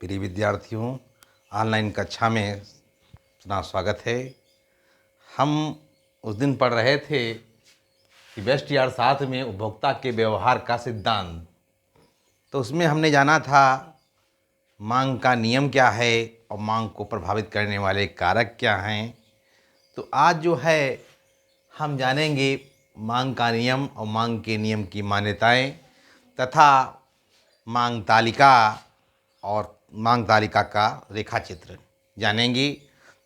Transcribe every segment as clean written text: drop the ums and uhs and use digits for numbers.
प्रिय विद्यार्थियों, ऑनलाइन कक्षा में अपना स्वागत है। हम उस दिन पढ़ रहे थे कि वेस्टयार्ड 7 में उपभोक्ता के व्यवहार का सिद्धांत। तो उसमें हमने जाना था मांग का नियम क्या है और मांग को प्रभावित करने वाले कारक क्या हैं। तो आज जो है हम जानेंगे मांग का नियम और मांग के नियम की मान्यताएं तथा मांग तालिका और मांग तालिका का रेखा चित्र जानेंगे।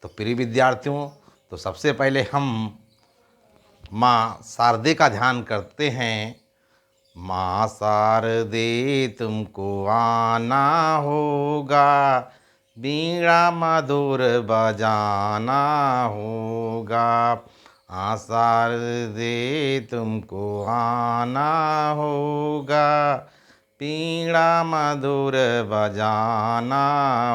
तो प्रिय विद्यार्थियों, तो सबसे पहले हम माँ शारदे का ध्यान करते हैं। माँ शारदे तुमको आना होगा, बीड़ा मधुर बजाना होगा। माँ शारदे तुमको आना होगा, बीड़ा मधुर बजाना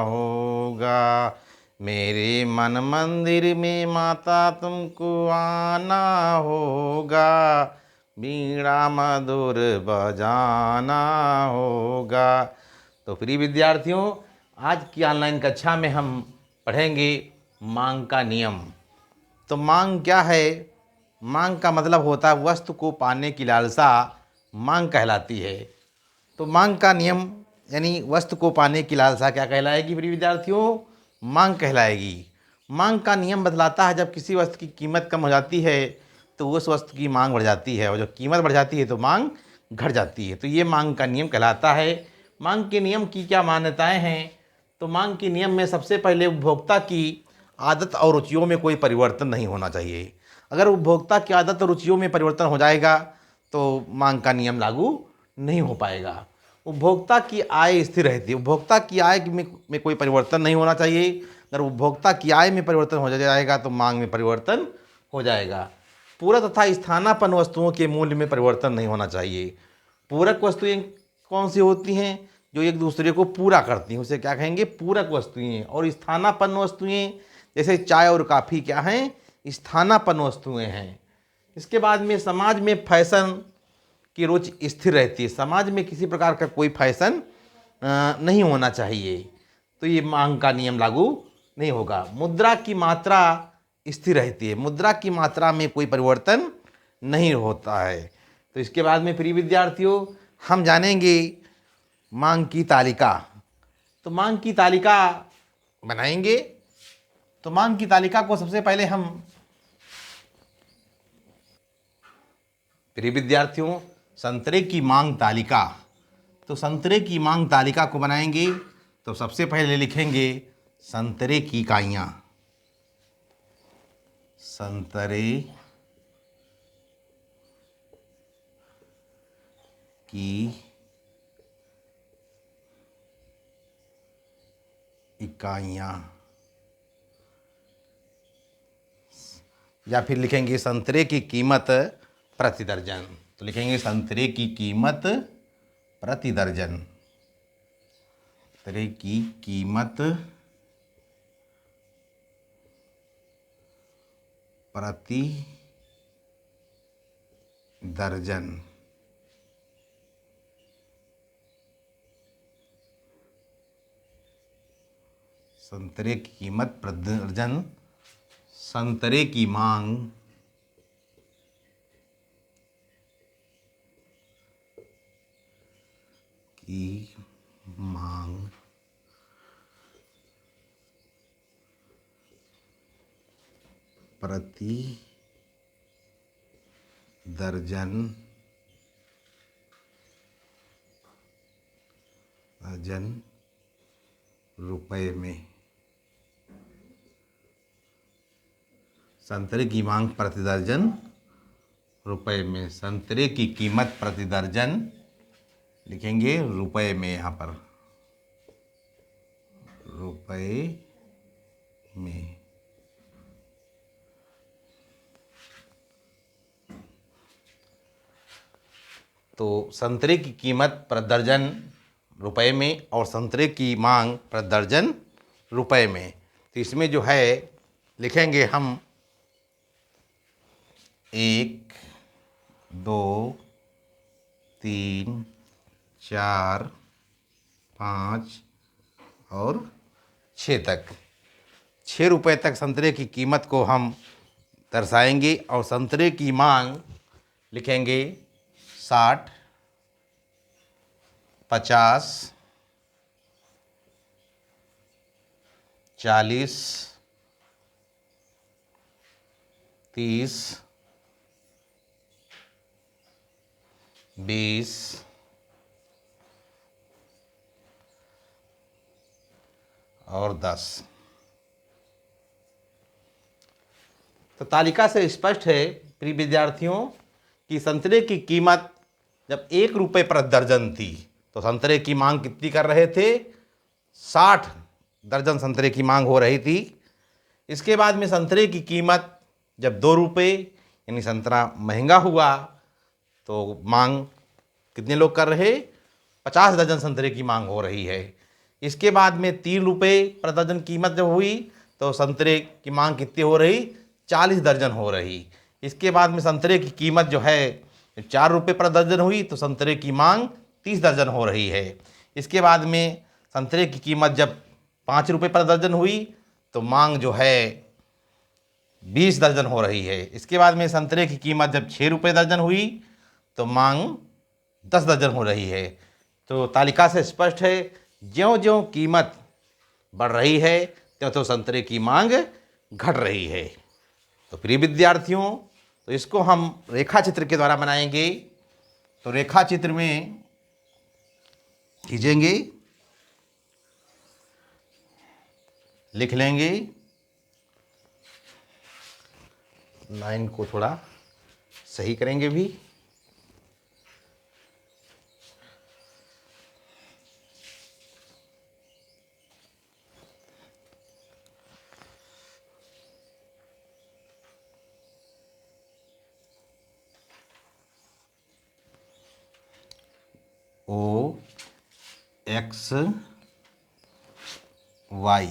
होगा। मेरे मन मंदिर में माता तुमको आना होगा, बीड़ा मधुर बजाना होगा। तो प्रिय विद्यार्थियों, आज की ऑनलाइन कक्षा में हम पढ़ेंगे मांग का नियम। तो मांग क्या है? मांग का मतलब होता है वस्तु को पाने की लालसा मांग कहलाती है। तो मांग का नियम यानी वस्तु को पाने की लालसा क्या कहलाएगी प्रिय विद्यार्थियों? मांग कहलाएगी। मांग का नियम बतलाता है जब किसी वस्तु की कीमत कम हो जाती है तो उस वस्तु की मांग बढ़ जाती है, और जब कीमत बढ़ जाती है तो मांग घट जाती है। तो ये मांग का नियम कहलाता है। मांग के नियम की क्या मान्यताएं हैं? तो मांग के नियम में सबसे पहले उपभोक्ता की आदत और रुचियों में कोई परिवर्तन नहीं होना चाहिए। अगर उपभोक्ता की आदत और रुचियों में परिवर्तन हो जाएगा तो मांग का नियम लागू नहीं हो पाएगा। उपभोक्ता की आय स्थिर रहती है। उपभोक्ता की आय में कोई परिवर्तन नहीं होना चाहिए। अगर उपभोक्ता की आय में परिवर्तन हो जाएगा तो मांग में परिवर्तन हो जाएगा। पूरक तथा स्थानापन्न वस्तुओं के मूल्य में परिवर्तन नहीं होना चाहिए। पूरक वस्तुएं कौन सी होती हैं? जो एक दूसरे को पूरा करती हैं, उसे क्या कहेंगे? पूरक वस्तुएं। और स्थानापन्न वस्तुएं जैसे चाय और काफ़ी क्या हैं? स्थानापन्न वस्तुएं हैं। इसके बाद में समाज में फैशन की रुचि स्थिर रहती है। समाज में किसी प्रकार का कोई फैशन नहीं होना चाहिए, तो ये मांग का नियम लागू नहीं होगा। मुद्रा की मात्रा स्थिर रहती है। मुद्रा की मात्रा में कोई परिवर्तन नहीं होता है। तो इसके बाद में प्रिय विद्यार्थियों हम जानेंगे मांग की तालिका। तो मांग की तालिका बनाएंगे। तो मांग की तालिका को सबसे पहले हम प्रिय विद्यार्थियों संतरे की मांग तालिका। तो संतरे की मांग तालिका को बनाएंगे तो सबसे पहले लिखेंगे संतरे की इकाइयाँ। संतरे की इकाइयाँ, या फिर लिखेंगे संतरे की कीमत प्रति दर्जन। तो लिखेंगे संतरे की कीमत प्रति दर्जन। संतरे की कीमत प्रति दर्जन। संतरे की कीमत प्रति दर्जन। संतरे की मांग प्रति दर्जन रुपए में। संतरे की मांग प्रति दर्जन रुपए में। संतरे की कीमत प्रति दर्जन लिखेंगे रुपए में, यहाँ पर रुपए में। तो संतरे की कीमत प्रति दर्जन रुपए में और संतरे की मांग प्रति दर्जन रुपए में। तो इसमें जो है लिखेंगे हम 1, 2, 3, 4, 5, और 6 तक। 6 रुपये तक संतरे की कीमत को हम दर्शाएंगे और संतरे की मांग लिखेंगे 60, 50, 40, 30, 20 और 10। तो तालिका से स्पष्ट है प्रिय विद्यार्थियों कि संतरे की कीमत जब 1 रुपये प्रति दर्जन थी तो संतरे की मांग कितनी कर रहे थे? 60 दर्जन संतरे की मांग हो रही थी। इसके बाद में संतरे की कीमत जब 2 रुपये यानी संतरा महंगा हुआ तो मांग कितने लोग कर रहे? 50 दर्जन संतरे की मांग हो रही है। इसके बाद में 3 रुपये प्रति दर्जन कीमत जब हुई तो संतरे की मांग कितनी हो रही? 40 दर्जन हो रही। इसके बाद में संतरे की कीमत जो है 4 रुपये प्रति दर्जन हुई तो संतरे की मांग 30 दर्जन हो रही है। इसके बाद में संतरे की कीमत जब 5 रुपये प्रति दर्जन हुई तो मांग जो है 20 दर्जन हो रही है। इसके बाद में संतरे की कीमत जब 6 रुपये दर्जन हुई तो मांग 10 दर्जन हो रही है। तो तालिका से स्पष्ट है ज्यों ज्यों कीमत बढ़ रही है त्यों त्यों संतरे की मांग घट रही है। तो प्रिय विद्यार्थियों, तो इसको हम रेखा चित्र के द्वारा बनाएंगे। तो रेखा चित्र में खींचेंगे, लिख लेंगे, लाइन को थोड़ा सही करेंगे भी। O X Y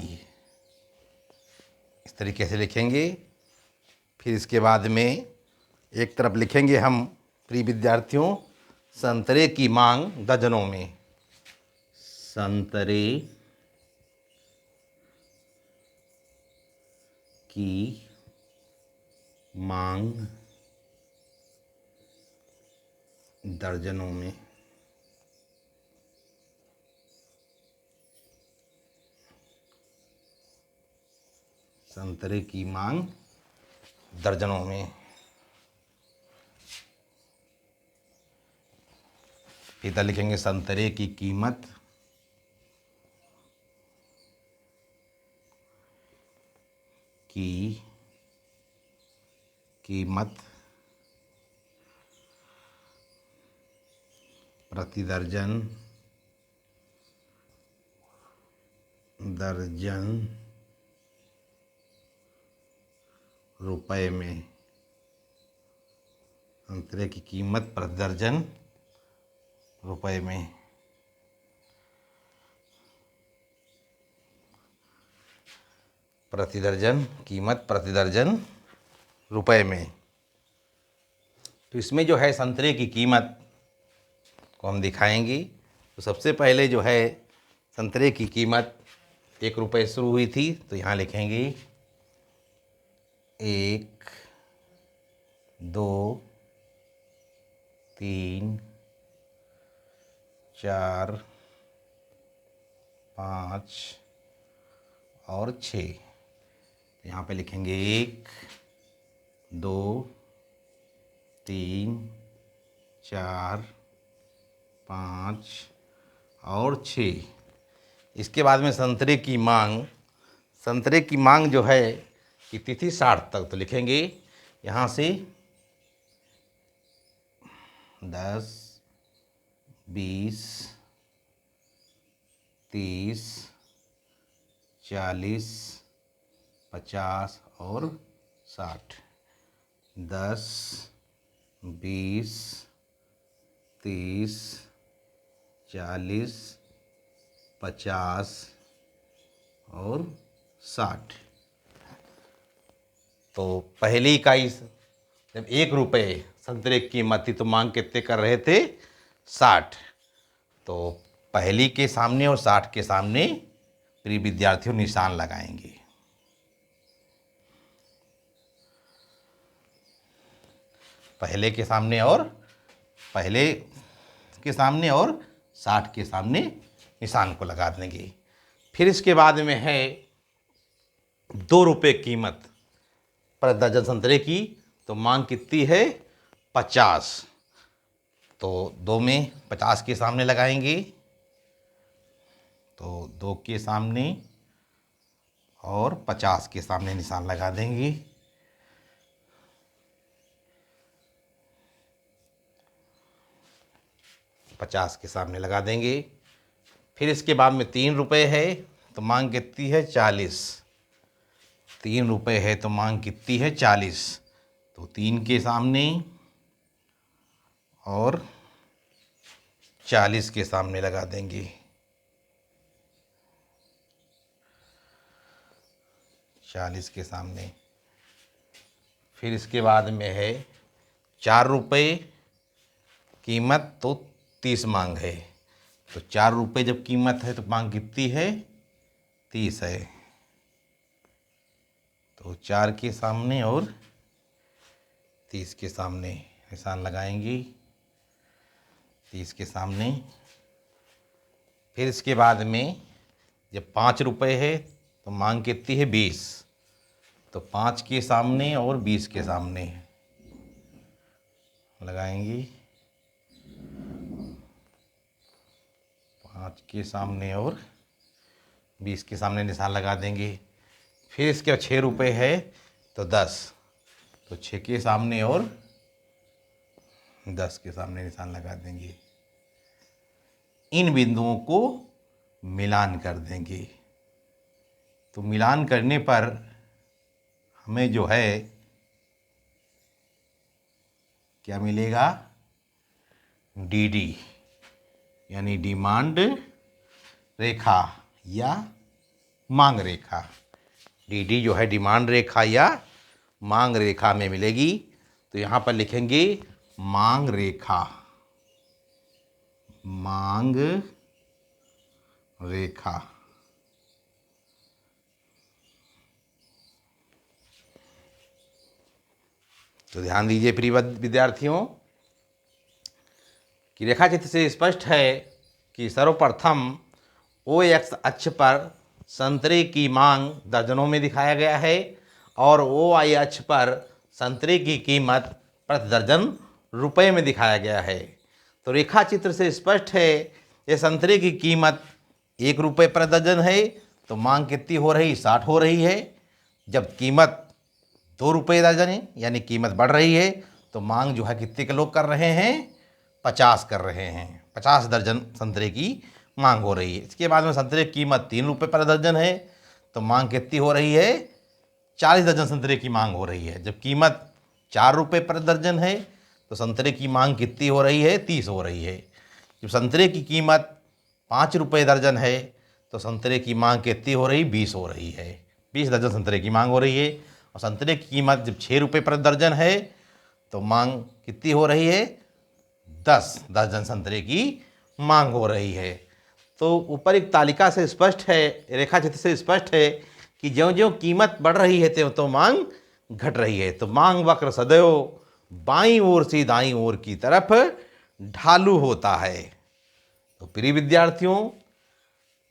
इस तरीके से लिखेंगे। फिर इसके बाद में एक तरफ लिखेंगे हम प्रिय विद्यार्थियों संतरे की मांग दर्जनों में। संतरे की मांग दर्जनों में। संतरे की मांग दर्जनों में। इधर लिखेंगे संतरे की कीमत प्रति दर्जन रुपए में। संतरे की कीमत प्रति दर्जन रुपए में। प्रति दर्जन कीमत प्रति दर्जन रुपए में। तो इसमें जो है संतरे की कीमत को हम दिखाएंगे। तो सबसे पहले जो है संतरे की कीमत 1 रुपये शुरू हुई थी तो यहाँ लिखेंगे 1, 2, 3, 4, 5 और 6। यहाँ पे लिखेंगे 1, 2, 3, 4, 5 और 6। इसके बाद में संतरे की मांग जो है कि तिथि 60 तक। तो लिखेंगे यहाँ से 10, 20, 30, 40, 50 और 60। 10, 20, 30, 40, 50 और 60। तो पहली इकाई जब 1 रुपये संतरे की कीमत थी तो मांग कितने कर रहे थे? 60। तो पहली के सामने और 60 के सामने प्रिय विद्यार्थियों निशान लगाएंगे। पहले के सामने और 60 के सामने निशान को लगा देंगे। फिर इसके बाद में है 2 रुपये कीमत पर दर्जन संतरे की, तो मांग कितनी है 50। तो 2 में 50 के सामने लगाएंगे, तो 2 के सामने और 50 के सामने निशान लगा देंगे। पचास के सामने लगा देंगे। फिर इसके बाद में 3 रुपये है, तो मांग कितनी है 40। 3 रुपये है तो मांग कितनी है 40, तो 3 के सामने और 40 के सामने लगा देंगे। 40 के सामने। फिर इसके बाद में है 4 रुपये कीमत, तो 30 मांग है, तो 4 रुपये जब कीमत है तो मांग कितनी है 30 है, तो 4 के सामने और 30 के सामने निशान लगाएंगे। 30 के सामने। फिर इसके बाद में जब 5 रुपये है तो मांग कितनी है 20, तो 5 के सामने और 20 के सामने लगाएंगे। 5 के सामने और 20 के सामने निशान लगा देंगे। फिर इसके बाद 6 रुपये है तो 10, तो 6 के सामने और 10 के सामने निशान लगा देंगे। इन बिंदुओं को मिलान कर देंगे। तो मिलान करने पर हमें जो है क्या मिलेगा, डीडी यानी डिमांड रेखा या मांग रेखा। डीडी जो है डिमांड रेखा या मांग रेखा में मिलेगी। तो यहाँ पर लिखेंगे मांग रेखा, मांग रेखा। तो ध्यान दीजिए प्रिय विद्यार्थियों कि रेखा चित्र से स्पष्ट है कि सर्वप्रथम ओ एक्स अक्ष पर संतरे की मांग दर्जनों में दिखाया गया है और ओ वाई अक्ष पर संतरे की कीमत प्रति दर्जन रुपए में दिखाया गया है। तो रेखा चित्र से स्पष्ट है ये संतरे की कीमत 1 रुपये प्रति दर्जन है, तो मांग कितनी हो रही 60 हो रही है। जब कीमत 2 रुपये दर्जन है यानी कीमत बढ़ रही है, तो मांग जो है कितने के लोग कर रहे हैं 50 कर रहे हैं। 50 दर्जन संतरे की मांग हो रही है। इसके बाद में संतरे की कीमत 3 रुपये पर दर्जन है, तो मांग कितनी हो रही है 40 दर्जन संतरे की मांग हो रही है। जब कीमत 4 रुपये पर दर्जन है तो संतरे की मांग कितनी हो रही है 30 हो रही है। जब संतरे की कीमत 5 रुपये दर्जन है तो संतरे की मांग कितनी हो रही 20 हो रही है। 20 दर्जन संतरे की मांग हो रही है। और संतरे की कीमत जब 6 रुपये पर दर्जन है तो मांग कितनी हो रही है 10 दर्जन संतरे की मांग हो रही है। तो ऊपर एक तालिका से स्पष्ट है, रेखा चित्र से स्पष्ट है कि ज्यों ज्यों कीमत बढ़ रही है त्यों तो मांग घट रही है। तो मांग वक्र सदैव बाईं ओर से दाईं ओर की तरफ ढालू होता है। तो प्रिय विद्यार्थियों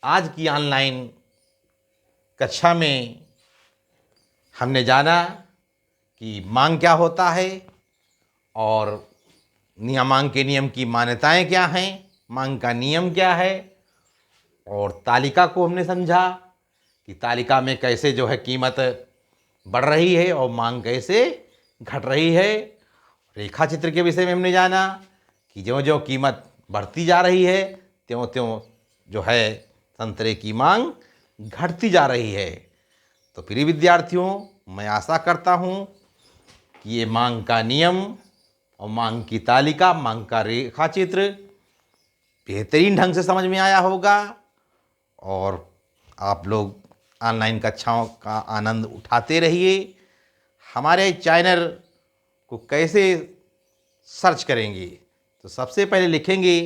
आज की ऑनलाइन कक्षा में हमने जाना कि मांग क्या होता है और मांग के नियम की मान्यताएं क्या हैं, मांग का नियम क्या है, और तालिका को हमने समझा कि तालिका में कैसे जो है कीमत बढ़ रही है और मांग कैसे घट रही है। रेखा चित्र के विषय में हमने जाना कि ज्यों ज्यों कीमत बढ़ती जा रही है त्यों त्यों जो है संतरे की मांग घटती जा रही है। तो प्रिय विद्यार्थियों मैं आशा करता हूँ कि ये मांग का नियम और मांग की तालिका, मांग का रेखा चित्र बेहतरीन ढंग से समझ में आया होगा और आप लोग ऑनलाइन कक्षाओं का आनंद उठाते रहिए। हमारे चैनल को कैसे सर्च करेंगे, तो सबसे पहले लिखेंगे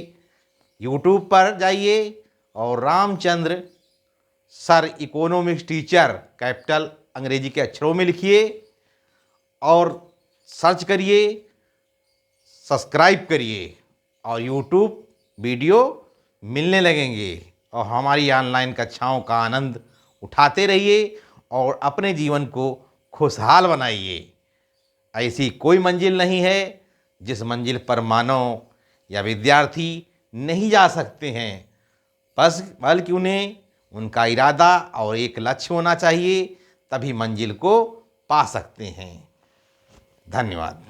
यूट्यूब पर जाइए और Ramchandra sir economics teacher capital अंग्रेजी के अक्षरों में लिखिए और सर्च करिए, सब्सक्राइब करिए और यूट्यूब वीडियो मिलने लगेंगे और हमारी ऑनलाइन कक्षाओं का आनंद उठाते रहिए और अपने जीवन को खुशहाल बनाइए। ऐसी कोई मंजिल नहीं है जिस मंजिल पर मानव या विद्यार्थी नहीं जा सकते हैं, बस बल्कि उन्हें उनका इरादा और एक लक्ष्य होना चाहिए, तभी मंजिल को पा सकते हैं। धन्यवाद।